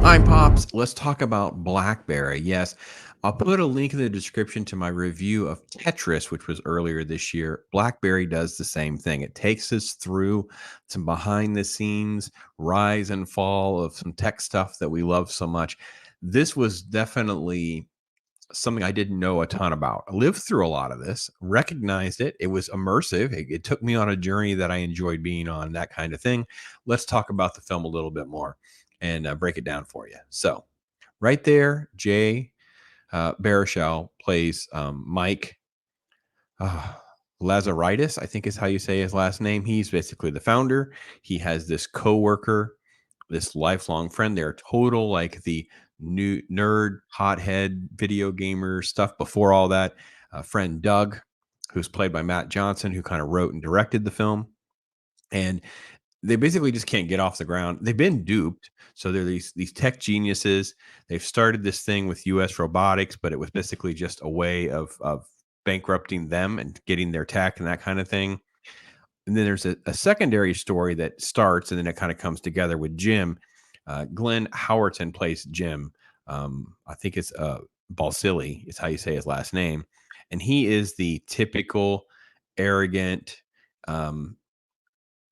I'm Pops. Let's talk about BlackBerry. Yes, I'll put a link in the description to my review of Tetris, which was earlier this year. BlackBerry does the same thing. It takes us through some behind the scenes rise and fall of some tech stuff that we love so much. This was definitely something I didn't know a ton about. I lived through a lot of this, recognized it. It was immersive. It took me on a journey that I enjoyed being on, that kind of thing. Let's talk about the film a little bit more and break it down for you. So, right there, Jay Baruchel plays Mike uh, Lazaritis, I think is how you say his last name. He's basically the founder. He has this coworker, this lifelong friend. They're total like the new nerd, hothead, video gamer stuff. Before all that, friend Doug, who's played by Matt Johnson, who kind of wrote and directed the film, and they basically just can't get off the ground. They've been duped. So they're these tech geniuses. They've started this thing with US robotics, but it was basically just a way of bankrupting them and getting their tech and that kind of thing. And then there's a secondary story that starts and then it kind of comes together with Jim. Glenn Howerton plays Jim. I think it's Balsillie is how you say his last name. And he is the typical arrogant,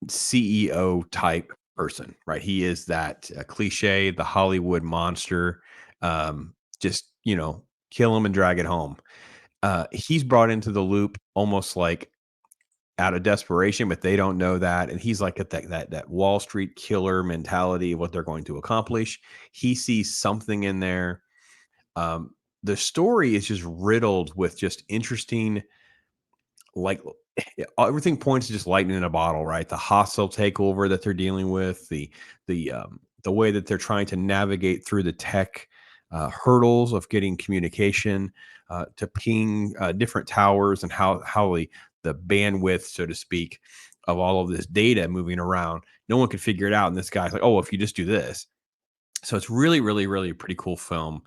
CEO type person, right? He is that cliche, the Hollywood monster. Just kill him and drag it home. He's brought into the loop almost like out of desperation, but they don't know that. And he's like at that Wall Street killer mentality of what they're going to accomplish. He sees something in there. The story is just riddled with just interesting, like everything points to just lightning in a bottle, right? The hostile takeover that they're dealing with, the way that they're trying to navigate through the tech hurdles of getting communication to ping different towers, and how the bandwidth, so to speak, of all of this data moving around. No one could figure it out, and this guy's like, "Oh, if you just do this." So it's really, really, really a pretty cool film.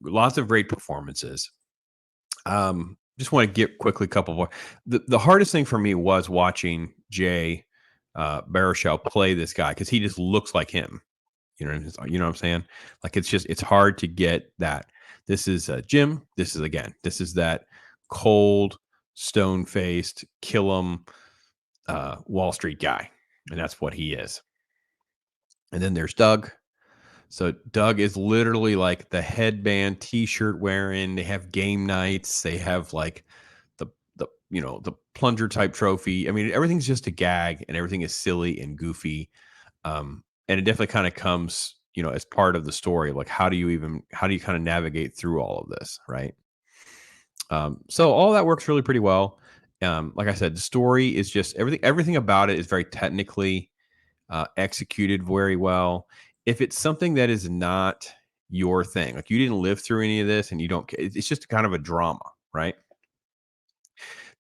Lots of great performances. Just want to get quickly a couple more. The hardest thing for me was watching Jay Baruchel play this guy because he just looks like him. You know what I'm saying? Like it's hard to get that. This is Jim. This is that cold, stone faced, kill him Wall Street guy, and that's what he is. And then there's Doug. So Doug is literally like the headband, t-shirt wearing. They have game nights. They have like the plunger type trophy. I mean, everything's just a gag, and everything is silly and goofy. And it definitely kind of comes, as part of the story. Like, how do you kind of navigate through all of this, right? So all that works really pretty well. Like I said, the story is just everything about it is very technically executed very well. If it's something that is not your thing, like you didn't live through any of this and you don't, it's just kind of a drama, right?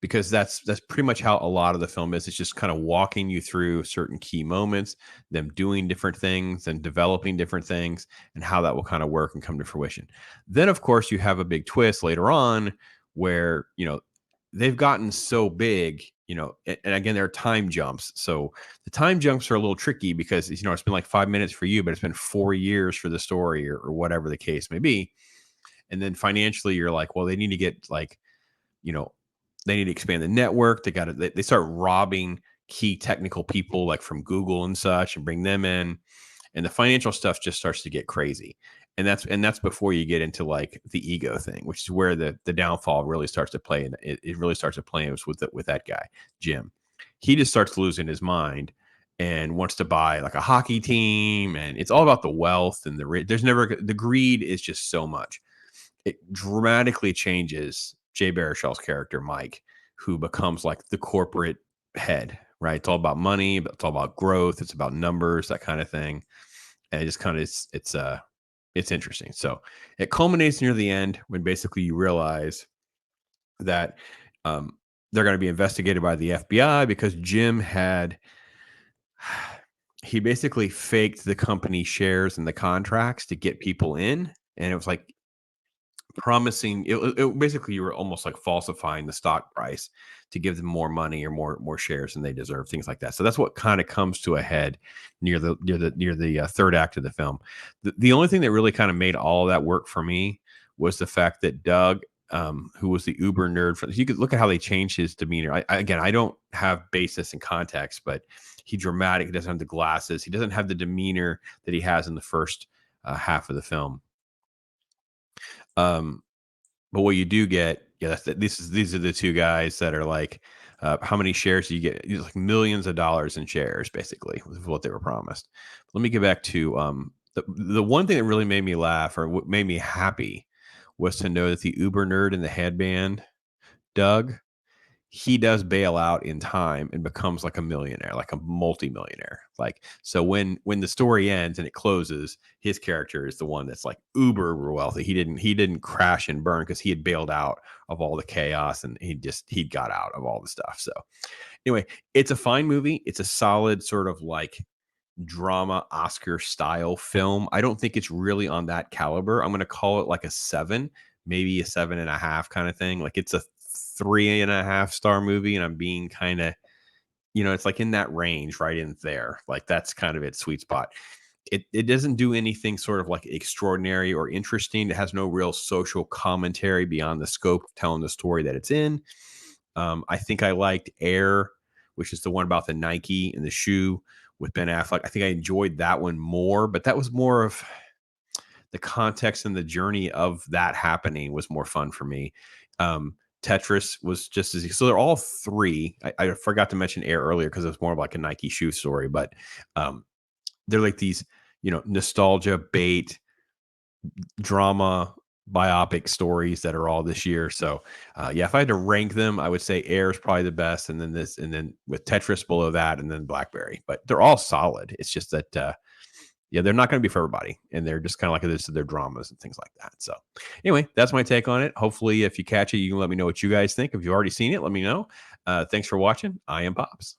Because that's pretty much how a lot of the film is. It's just kind of walking you through certain key moments, them doing different things and developing different things, and how that will kind of work and come to fruition. Then, of course, you have a big twist later on where they've gotten so big. And again, there are time jumps. So the time jumps are a little tricky because it's been like 5 minutes for you, but it's been 4 years for the story, or whatever the case may be. And then financially, you're like, well, they need to get like you know, they need to expand the network. They start robbing key technical people like from Google and such and bring them in. And the financial stuff just starts to get crazy. And that's before you get into like the ego thing, which is where the downfall really starts to play. And it really starts to play with that guy, Jim. He just starts losing his mind and wants to buy like a hockey team. And it's all about the wealth and the greed is just so much. It dramatically changes Jay Baruchel's character, Mike, who becomes like the corporate head, right? It's all about money, but it's all about growth. It's about numbers, that kind of thing. And it just kind of it's interesting. So it culminates near the end when basically you realize that um, they're going to be investigated by the FBI because Jim had he basically faked the company shares and the contracts to get people in, and it was like promising basically you were almost like falsifying the stock price to give them more money or more shares than they deserve, things like that. So that's what kind of comes to a head near the third act of the film. The only thing that really kind of made all of that work for me was the fact that Doug, who was the uber nerd, you could look at how they changed his demeanor. Again, I don't have basis and context, but he dramatic. He doesn't have the glasses. He doesn't have the demeanor that he has in the first half of the film. Um, but what you do get, yeah, these are the two guys that are like, how many shares do you get? It's like millions of dollars in shares, basically, was what they were promised. Let me get back to the one thing that really made me laugh or what made me happy was to know that the Uber nerd in the headband, Doug, he does bail out in time and becomes like a millionaire, like a multimillionaire. Like, so when the story ends and it closes, his character is the one that's like uber wealthy. He didn't crash and burn because he had bailed out of all the chaos and he got out of all the stuff. So anyway, it's a fine movie. It's a solid sort of like drama Oscar style film. I don't think it's really on that caliber. I'm going to call it like a 7, maybe a 7.5 kind of thing. Like it's a 3.5 star movie, and I'm being kind of, it's like in that range, right in there. Like that's kind of its sweet spot. It doesn't do anything sort of like extraordinary or interesting. It has no real social commentary beyond the scope of telling the story that it's in. I think I liked Air, which is the one about the Nike and the shoe with Ben Affleck. I think I enjoyed that one more, but that was more of the context and the journey of that happening was more fun for me. Tetris was just as so they're all three. I forgot to mention Air earlier because it was more of like a Nike shoe story, but they're like these, nostalgia bait drama biopic stories that are all this year. So yeah, if I had to rank them, I would say Air is probably the best, and then with Tetris below that, and then BlackBerry. But they're all solid. It's just that yeah, they're not going to be for everybody, and they're just kind of like this. They're dramas and things like that. So anyway, that's my take on it. Hopefully, if you catch it, you can let me know what you guys think. If you've already seen it, let me know. Thanks for watching. I am Pops.